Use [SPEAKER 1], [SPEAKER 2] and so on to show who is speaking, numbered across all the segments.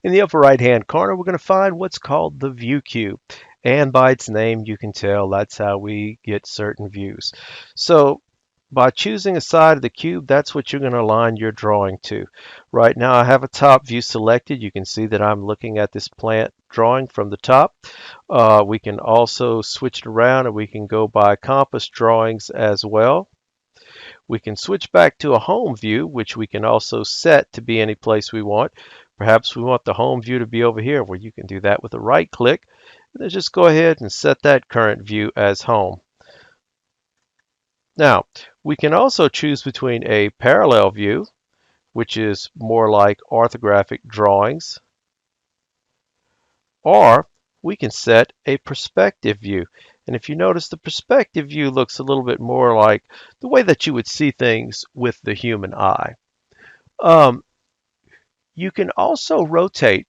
[SPEAKER 1] In the upper right hand corner, we're going to find what's called the view cube. And by its name, you can tell that's how we get certain views. So by choosing a side of the cube, that's what you're going to align your drawing to. Right now I have a top view selected. You can see that I'm looking at this plant drawing from the top. We can also switch it around and we can go by compass drawings as well. We can switch back to a home view, which we can also set to be any place we want. Perhaps we want the home view to be over here, where you can do that with a right click. And then just go ahead and set that current view as home. Now, we can also choose between a parallel view, which is more like orthographic drawings, or we can set a perspective view. And if you notice, the perspective view looks a little bit more like the way that you would see things with the human eye. Um, you can also rotate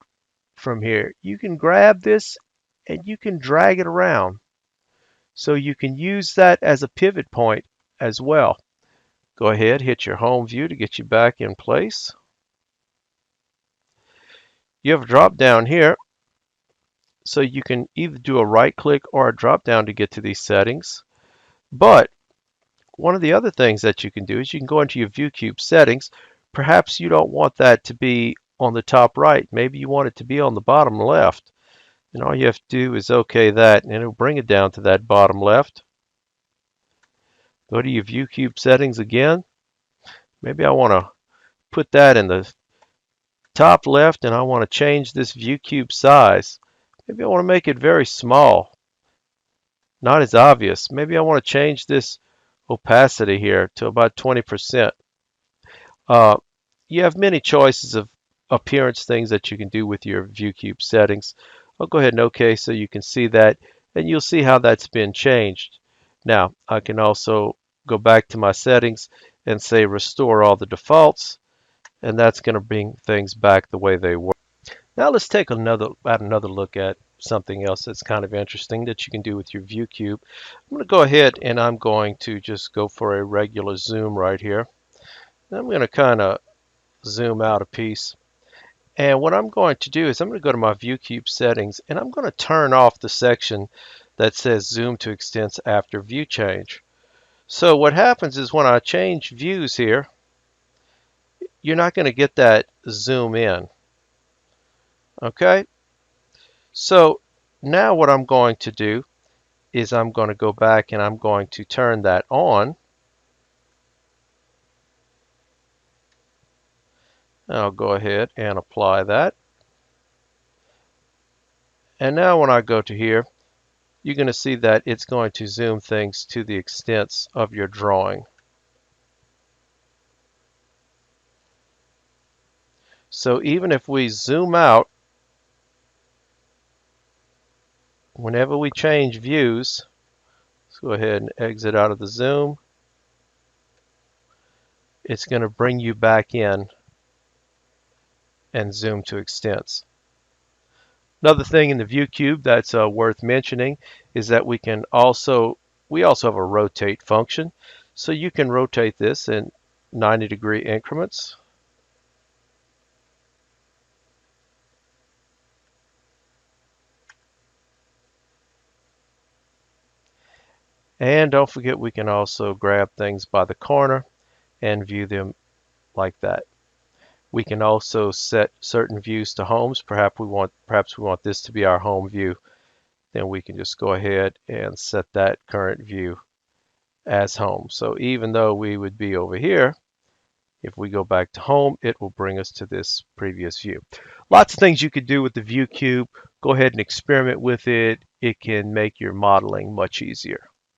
[SPEAKER 1] from here. You can grab this and you can drag it around. So you can use that as a pivot point as well. Go ahead, hit your home view to get you back in place. You have a drop down here, so you can either do a right click or a drop down to get to these settings. But one of the other things that you can do is you can go into your view cube settings. Perhaps you don't want that to be on the top right. Maybe you want it to be on the bottom left. And all you have to do is OK that, and it'll bring it down to that bottom left. Go to your view cube settings again. Maybe I want to put that in the top left, and I want to change this view cube size. Maybe I want to make it very small, not as obvious. Maybe I want to change this opacity here to about 20%. You have many choices of appearance things that you can do with your view cube settings. I'll go ahead and OK so you can see that, and you'll see how that's been changed. Now, I can also go back to my settings and say restore all the defaults, and that's going to bring things back the way they were. Now let's take another look at something else that's kind of interesting that you can do with your view cube. I'm going to go ahead and I'm going to just go for a regular zoom right here. And I'm going to kind of zoom out a piece. And what I'm going to do is I'm going to go to my view cube settings and I'm going to turn off the section that says zoom to extents after view change. So what happens is when I change views here, you're not going to get that zoom in. Okay, so now what I'm going to do is I'm going to go back and I'm going to turn that on. I'll go ahead and apply that. And now when I go to here, you're going to see that it's going to zoom things to the extents of your drawing. So even if we zoom out, whenever we change views, let's go ahead and exit out of the zoom. It's going to bring you back in and zoom to extents. Another thing in the view cube that's worth mentioning is that we also have a rotate function. So you can rotate this in 90-degree increments. And don't forget, we can also grab things by the corner and view them like that. We can also set certain views to homes. Perhaps we want this to be our home view. Then we can just go ahead and set that current view as home. So even though we would be over here, if we go back to home, it will bring us to this previous view. Lots of things you could do with the view cube. Go ahead and experiment with it. It can make your modeling much easier.